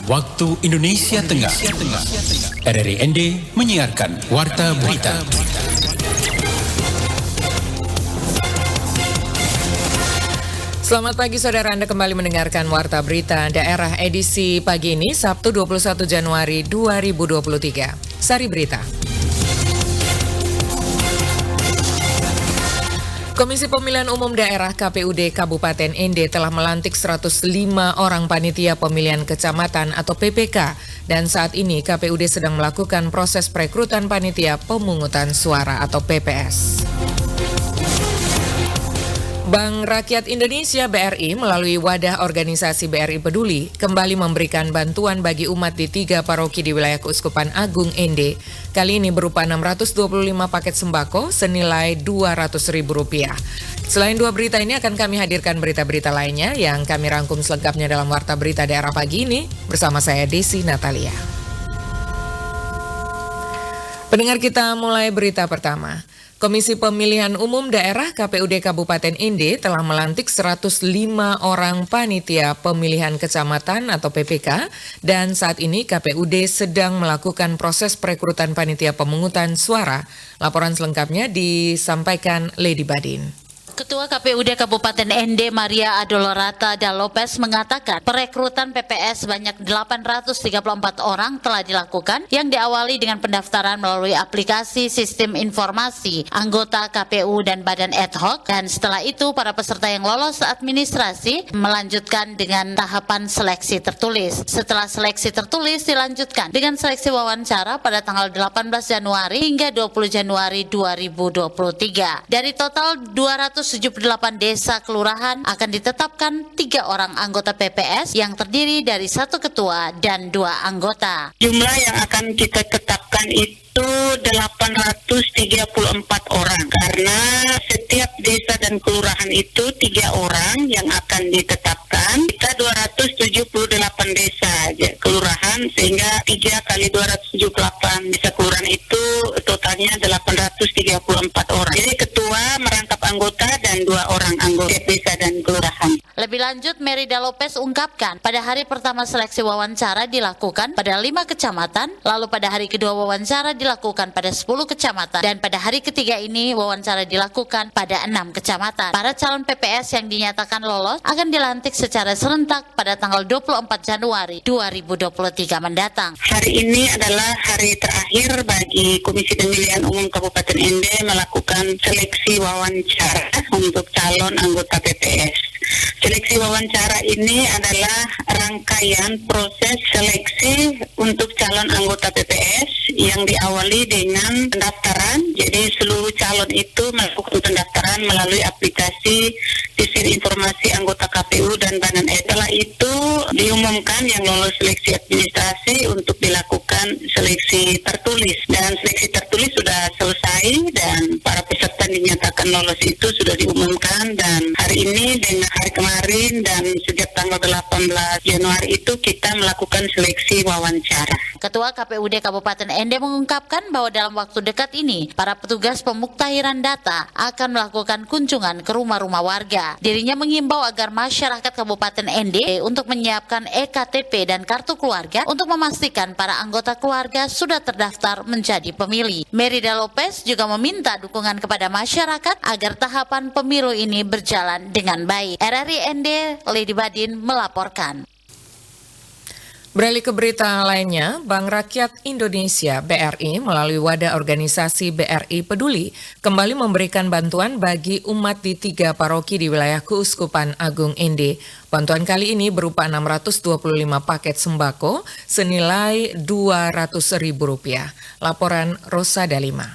waktu Indonesia Tengah. RRI ND menyiarkan Warta Berita. Selamat pagi saudara, Anda kembali mendengarkan Warta Berita Daerah edisi pagi ini, Sabtu 21 Januari 2023. Sari Berita. Komisi Pemilihan Umum Daerah KPUD Kabupaten ND telah melantik 105 orang panitia pemilihan kecamatan atau PPK, dan saat ini KPUD sedang melakukan proses perekrutan panitia pemungutan suara atau PPS. Bank Rakyat Indonesia BRI melalui wadah organisasi BRI Peduli kembali memberikan bantuan bagi umat di 3 paroki di wilayah Keuskupan Agung ND. Kali ini berupa 625 paket sembako senilai Rp200.000. Selain dua berita ini akan kami hadirkan berita-berita lainnya yang kami rangkum selengkapnya dalam Warta Berita Daerah pagi ini bersama saya Desi Natalia. Pendengar, kita mulai berita pertama. Komisi Pemilihan Umum Daerah KPUD Kabupaten ND telah melantik 105 orang panitia pemilihan kecamatan atau PPK, dan saat ini KPUD sedang melakukan proses perekrutan panitia pemungutan suara. Laporan selengkapnya disampaikan Lady Badin. Ketua KPUD Kabupaten ND Maria Adolorata da Lopez mengatakan perekrutan PPS sebanyak 834 orang telah dilakukan yang diawali dengan pendaftaran melalui aplikasi sistem informasi anggota KPU dan badan ad hoc, dan setelah itu para peserta yang lolos administrasi melanjutkan dengan tahapan seleksi tertulis. Setelah seleksi tertulis dilanjutkan dengan seleksi wawancara pada tanggal 18 Januari hingga 20 Januari 2023. Dari total 278 desa kelurahan akan ditetapkan 3 orang anggota PPS yang terdiri dari 1 ketua dan 2 anggota. Jumlah yang akan kita tetapkan itu 834 orang, karena setiap desa dan kelurahan itu 3 orang yang akan ditetapkan. Kita 278 desa kelurahan, sehingga 3 kali 278 desa kelurahan itu totalnya 834 orang. Jadi ketua merangkap anggota dan 2 orang anggota desa dan kelurahan. Lebih lanjut, Merida Lopez ungkapkan pada hari pertama seleksi wawancara dilakukan pada 5 kecamatan, lalu pada hari kedua wawancara dilakukan pada 10 kecamatan, dan pada hari ketiga ini wawancara dilakukan pada 6 kecamatan. Para calon PPS yang dinyatakan lolos akan dilantik secara serentak pada tanggal 24 Januari 2023 mendatang. Hari ini adalah hari terakhir bagi Komisi Pemilihan Umum Kabupaten ND melakukan seleksi wawancara untuk calon anggota PPS. Seleksi wawancara ini adalah rangkaian proses seleksi untuk calon anggota PPS yang diawali dengan pendaftaran. Jadi seluruh calon itu melakukan pendaftaran melalui aplikasi sistem informasi anggota KPU dan badan ad. Setelah itu diumumkan yang lolos seleksi administrasi untuk dilakukan seleksi tertulis, dan seleksi tertulis sudah selesai dan para peserta dinyatakan lolos itu sudah diumumkan, dan hari ini dengan hari kemarin dan sejak tanggal 18 Januari itu kita melakukan seleksi wawancara. Ketua KPUD Kabupaten ND mengungkapkan bahwa dalam waktu dekat ini para petugas pemuktahiran data akan melakukan kunjungan ke rumah-rumah warga. Dirinya mengimbau agar masyarakat Kabupaten ND untuk menyiapkan EKTP dan kartu keluarga untuk memastikan para anggota keluarga sudah terdaftar menjadi pemilih. Merida Lopez juga meminta dukungan kepada masyarakat agar tahapan pemilu ini berjalan dengan baik. RRI ND, Lady Badin melaporkan. Beralih ke berita lainnya, Bank Rakyat Indonesia BRI melalui wadah organisasi BRI Peduli kembali memberikan bantuan bagi umat di 3 paroki di wilayah Keuskupan Agung ND. Bantuan kali ini berupa 625 paket sembako senilai Rp200.000. Laporan Rosa Dalima.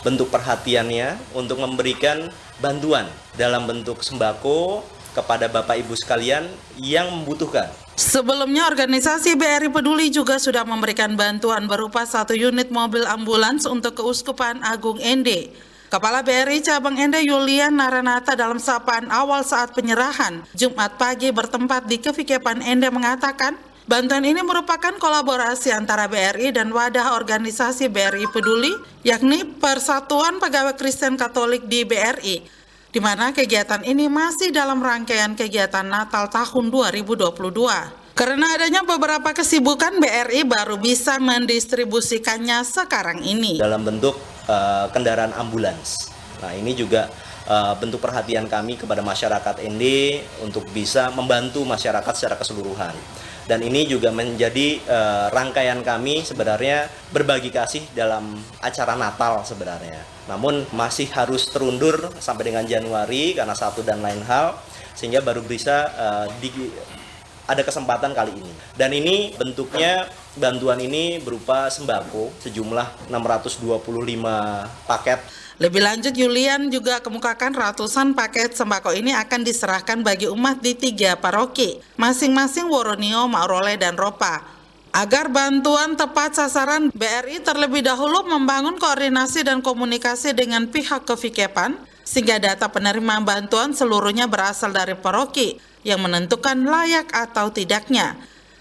Bentuk perhatiannya untuk memberikan bantuan dalam bentuk sembako kepada Bapak Ibu sekalian yang membutuhkan. Sebelumnya, organisasi BRI Peduli juga sudah memberikan bantuan berupa 1 unit mobil ambulans untuk Keuskupan Agung ND. Kepala BRI Cabang ND Yulian Naranata dalam sapaan awal saat penyerahan Jumat pagi bertempat di Kevikepan ND mengatakan, bantuan ini merupakan kolaborasi antara BRI dan wadah organisasi BRI Peduli, yakni Persatuan Pegawai Kristen Katolik di BRI, di mana kegiatan ini masih dalam rangkaian kegiatan Natal tahun 2022. Karena adanya beberapa kesibukan, BRI baru bisa mendistribusikannya sekarang ini. Dalam bentuk kendaraan ambulans. Nah, ini juga bentuk perhatian kami kepada masyarakat ND untuk bisa membantu masyarakat secara keseluruhan. Dan ini juga menjadi rangkaian kami sebenarnya berbagi kasih dalam acara Natal sebenarnya. Namun masih harus terundur sampai dengan Januari karena satu dan lain hal, sehingga baru bisa ada kesempatan kali ini. Dan ini bentuknya, bantuan ini berupa sembako sejumlah 625 paket. Lebih lanjut, Yulian juga kemukakan ratusan paket sembako ini akan diserahkan bagi umat di 3 paroki, masing-masing Woronio, Maurole, dan Ropa. Agar bantuan tepat sasaran, BRI terlebih dahulu membangun koordinasi dan komunikasi dengan pihak Kevikepan, sehingga data penerima bantuan seluruhnya berasal dari paroki yang menentukan layak atau tidaknya.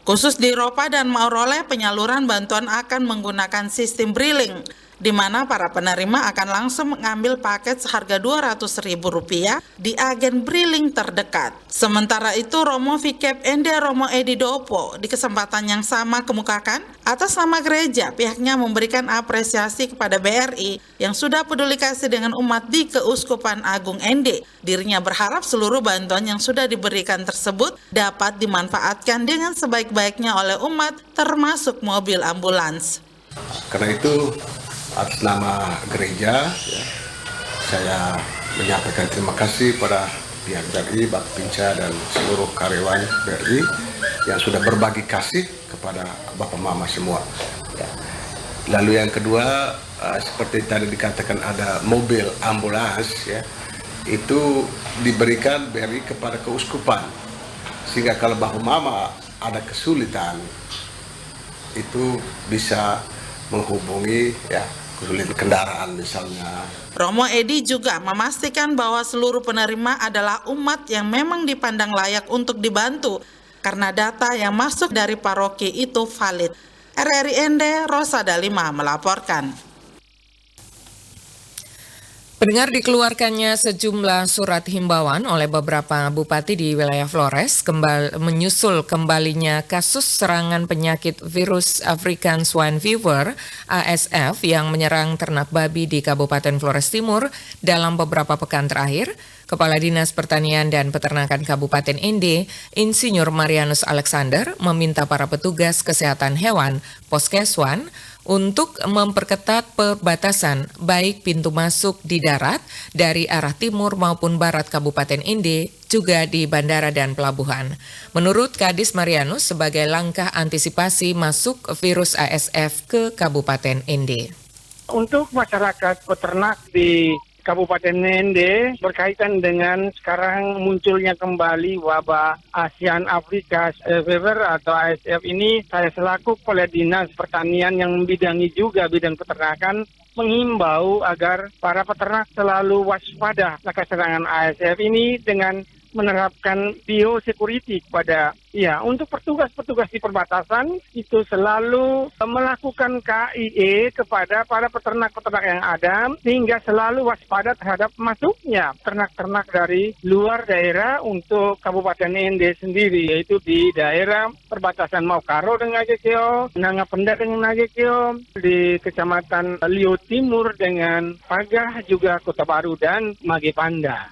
Khusus di Ropa dan Maurole, penyaluran bantuan akan menggunakan sistem briling, di mana para penerima akan langsung mengambil paket seharga Rp200.000 di agen briling terdekat. Sementara itu, Romo Vikep Ende Romo Edi Dopo di kesempatan yang sama kemukakan, atas nama gereja pihaknya memberikan apresiasi kepada BRI yang sudah peduli kasih dengan umat di Keuskupan Agung Ende. Dirinya berharap seluruh bantuan yang sudah diberikan tersebut dapat dimanfaatkan dengan sebaik-baiknya oleh umat, termasuk mobil ambulans. Karena itu, atas nama gereja, saya menyampaikan terima kasih pada pihak BRI, Bapinca, dan seluruh karyawan BRI yang sudah berbagi kasih kepada Bapak Mama semua. Lalu yang kedua, seperti tadi dikatakan ada mobil ambulans, itu diberikan BRI kepada keuskupan, sehingga kalau Bapak Mama ada kesulitan, itu bisa menghubungi kesulitan kendaraan misalnya. Romo Edi juga memastikan bahwa seluruh penerima adalah umat yang memang dipandang layak untuk dibantu karena data yang masuk dari paroki itu valid. RRI Ende, Rosada 5 melaporkan. Pendengar, dikeluarkannya sejumlah surat himbauan oleh beberapa bupati di wilayah Flores menyusul kembalinya kasus serangan penyakit virus African Swine Fever ASF yang menyerang ternak babi di Kabupaten Flores Timur dalam beberapa pekan terakhir. Kepala Dinas Pertanian dan Peternakan Kabupaten Ende, Insinyur Marianus Alexander, meminta para petugas kesehatan hewan Poskeswan untuk memperketat perbatasan baik pintu masuk di darat dari arah timur maupun barat Kabupaten Ende, juga di bandara dan pelabuhan. Menurut Kadis Marianus, sebagai langkah antisipasi masuk virus ASF ke Kabupaten Ende. Untuk masyarakat peternak di Kabupaten Ende berkaitan dengan sekarang munculnya kembali wabah Asian Africa Fever atau ASF ini, saya selaku Kepala Dinas Pertanian yang membidangi juga bidang peternakan menghimbau agar para peternak selalu waspada akan serangan ASF ini dengan menerapkan biosecurity kepada untuk petugas-petugas di perbatasan itu selalu melakukan KIE kepada para peternak-peternak yang ada sehingga selalu waspada terhadap masuknya ternak-ternak dari luar daerah untuk Kabupaten Ende sendiri, yaitu di daerah perbatasan Maukaro dengan Ngagekeo, Nangapenda dengan Ngagekeo, di Kecamatan Lio Timur dengan Pagah, juga Kota Baru dan Magepanda.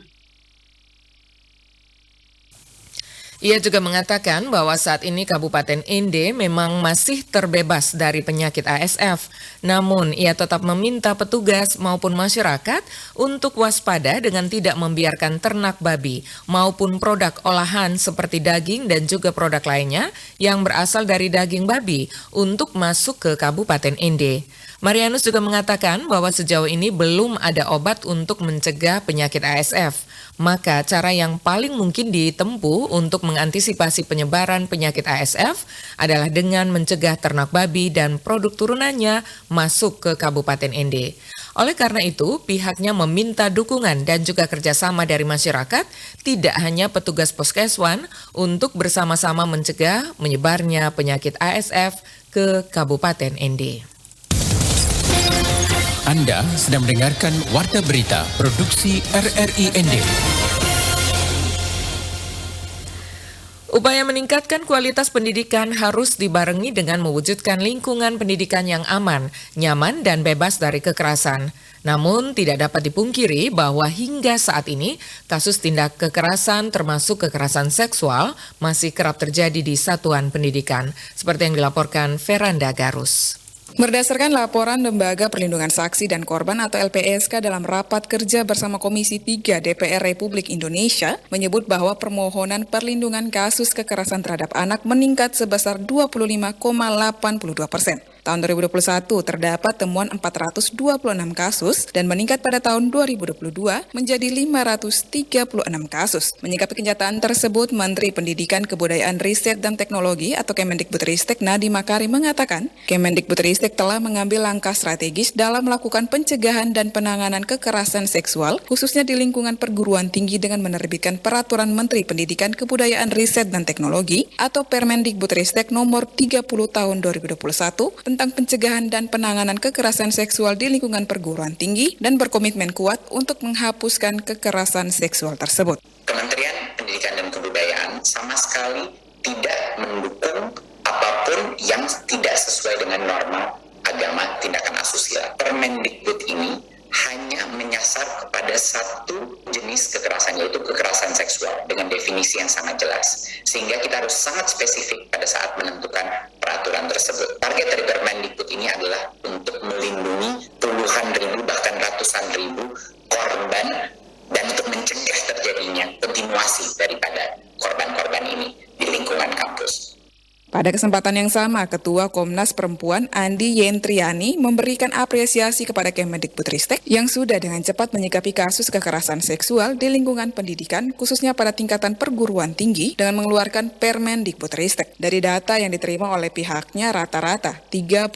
Ia juga mengatakan bahwa saat ini Kabupaten Ende memang masih terbebas dari penyakit ASF. Namun, ia tetap meminta petugas maupun masyarakat untuk waspada dengan tidak membiarkan ternak babi maupun produk olahan seperti daging dan juga produk lainnya yang berasal dari daging babi untuk masuk ke Kabupaten Ende. Marianus juga mengatakan bahwa sejauh ini belum ada obat untuk mencegah penyakit ASF. Maka cara yang paling mungkin ditempuh untuk mengantisipasi penyebaran penyakit ASF adalah dengan mencegah ternak babi dan produk turunannya masuk ke Kabupaten Ende. Oleh karena itu, pihaknya meminta dukungan dan juga kerjasama dari masyarakat, tidak hanya petugas Poskeswan, untuk bersama-sama mencegah menyebarnya penyakit ASF ke Kabupaten Ende. Anda sedang mendengarkan Warta Berita Produksi RRI Ende. Upaya meningkatkan kualitas pendidikan harus dibarengi dengan mewujudkan lingkungan pendidikan yang aman, nyaman, dan bebas dari kekerasan. Namun, tidak dapat dipungkiri bahwa hingga saat ini, kasus tindak kekerasan termasuk kekerasan seksual masih kerap terjadi di satuan pendidikan, seperti yang dilaporkan Veranda Garus. Berdasarkan laporan Lembaga Perlindungan Saksi dan Korban atau LPSK dalam rapat kerja bersama Komisi 3 DPR Republik Indonesia menyebut bahwa permohonan perlindungan kasus kekerasan terhadap anak meningkat sebesar 25,82%. Tahun 2021 terdapat temuan 426 kasus dan meningkat pada tahun 2022 menjadi 536 kasus. Menyikapi kenyataan tersebut, Menteri Pendidikan, Kebudayaan, Riset, dan Teknologi atau Kemendikbudristek Nadiem Makarim mengatakan, Kemendikbudristek telah mengambil langkah strategis dalam melakukan pencegahan dan penanganan kekerasan seksual, khususnya di lingkungan perguruan tinggi dengan menerbitkan Peraturan Menteri Pendidikan, Kebudayaan, Riset, dan Teknologi atau Permendikbudristek nomor 30 tahun 2021 tentang pencegahan dan penanganan kekerasan seksual di lingkungan perguruan tinggi dan berkomitmen kuat untuk menghapuskan kekerasan seksual tersebut. Kementerian Pendidikan dan Kebudayaan sama sekali tidak mendukung apapun yang tidak sesuai dengan norma agama tindakan asusila. Permendikbud ini hanya menyasar kepada satu jenis kekerasan, yaitu kekerasan seksual dengan definisi yang sangat jelas. Sehingga kita harus sangat spesifik pada saat menentukan peraturan tersebut. Target dari Permendikbud ini adalah untuk melindungi puluhan ribu bahkan ratusan ribu korban dan untuk mencegah terjadinya kontinuasi daripada korban-korban ini di lingkungan kampus. Pada kesempatan yang sama, Ketua Komnas Perempuan Andi Yentriani memberikan apresiasi kepada Kemendikbudristek yang sudah dengan cepat menyikapi kasus kekerasan seksual di lingkungan pendidikan, khususnya pada tingkatan perguruan tinggi, dengan mengeluarkan Permendikbudristek. Dari data yang diterima oleh pihaknya, rata-rata 30%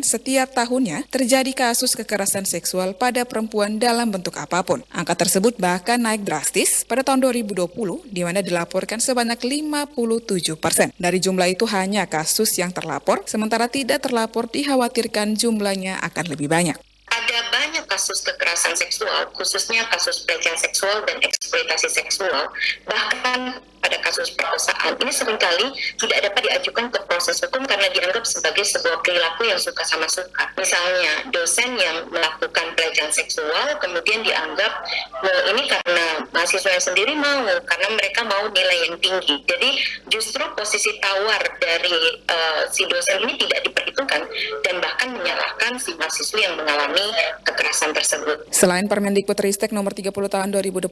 setiap tahunnya terjadi kasus kekerasan seksual pada perempuan dalam bentuk apapun. Angka tersebut bahkan naik drastis pada tahun 2020, di mana dilaporkan sebanyak 57%. Dari jumlah itu hanya kasus yang terlapor, sementara tidak terlapor dikhawatirkan jumlahnya akan lebih banyak. Ada banyak kasus kekerasan seksual, khususnya kasus pelecehan seksual dan eksploitasi seksual, bahkan pada kasus perkosaan ini seringkali tidak dapat diajukan ke proses hukum karena dianggap sebagai sebuah perilaku yang suka sama suka. Misalnya dosen yang melakukan pelecehan seksual kemudian dianggap ini karena mahasiswa sendiri mau, karena mereka mau nilai yang tinggi. Jadi justru posisi tawar dari si dosen ini tidak diperhitungkan dan bahkan menyalahkan si mahasiswa yang mengalami kekerasan tersebut. Selain Permendikbudristek nomor 30 tahun 2021,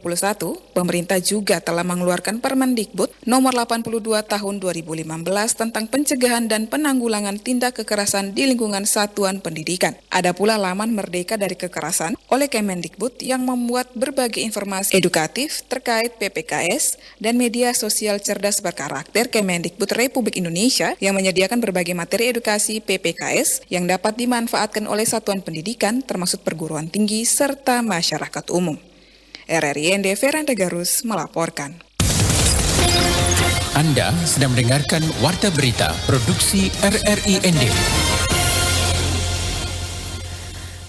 pemerintah juga telah mengeluarkan Permendikbud nomor 82 tahun 2015 tentang pencegahan dan penanggulangan tindak kekerasan di lingkungan satuan pendidikan. Ada pula laman Merdeka dari Kekerasan oleh Kemendikbud yang memuat berbagai informasi edukatif terkait PPKS dan media sosial cerdas berkarakter Kemendikbud Republik Indonesia yang menyediakan berbagai materi edukasi PPKS yang dapat dimanfaatkan oleh satuan pendidikan termasuk perguruan tinggi serta masyarakat umum. RRI ND Veranda Garus melaporkan. Anda sedang mendengarkan Warta Berita Produksi RRI ND.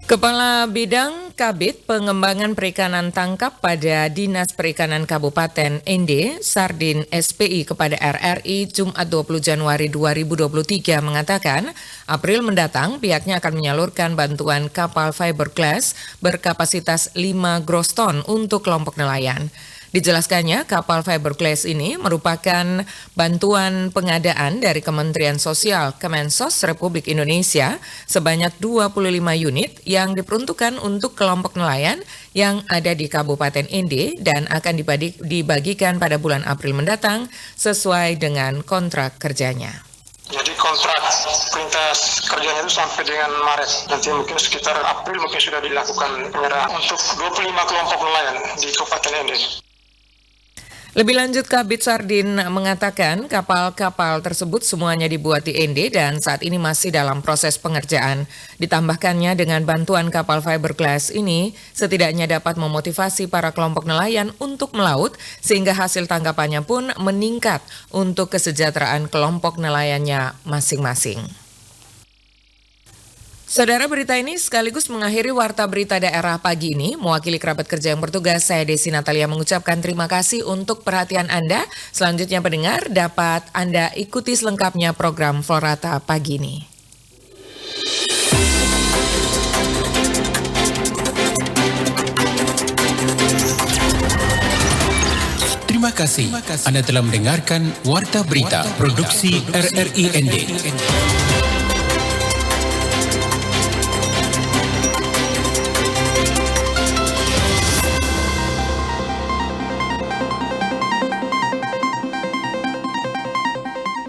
Kepala Bidang Kabid Pengembangan Perikanan Tangkap pada Dinas Perikanan Kabupaten ND, Sardin SPI kepada RRI Jumat 20 Januari 2023 mengatakan, April mendatang pihaknya akan menyalurkan bantuan kapal fiberglass berkapasitas 5 gross ton untuk kelompok nelayan. Dijelaskannya, kapal fiberglass ini merupakan bantuan pengadaan dari Kementerian Sosial Kemensos Republik Indonesia sebanyak 25 unit yang diperuntukkan untuk kelompok nelayan yang ada di Kabupaten ND dan akan dibagikan pada bulan April mendatang sesuai dengan kontrak kerjanya. Jadi kontrak perintah kerjanya itu sampai dengan Maret. Nanti mungkin sekitar April mungkin sudah dilakukan penyerahan untuk 25 kelompok nelayan di Kabupaten ND. Lebih lanjut, Kabid Sardin mengatakan kapal-kapal tersebut semuanya dibuat di ND dan saat ini masih dalam proses pengerjaan. Ditambahkannya dengan bantuan kapal fiberglass ini setidaknya dapat memotivasi para kelompok nelayan untuk melaut sehingga hasil tangkapannya pun meningkat untuk kesejahteraan kelompok nelayannya masing-masing. Saudara, berita ini sekaligus mengakhiri Warta Berita Daerah pagi ini. Mewakili kerabat kerja yang bertugas, saya Desi Natalia mengucapkan terima kasih untuk perhatian Anda. Selanjutnya pendengar, dapat Anda ikuti selengkapnya program Florata pagi ini. Terima kasih. Anda telah mendengarkan Warta Berita Produksi RRI ND.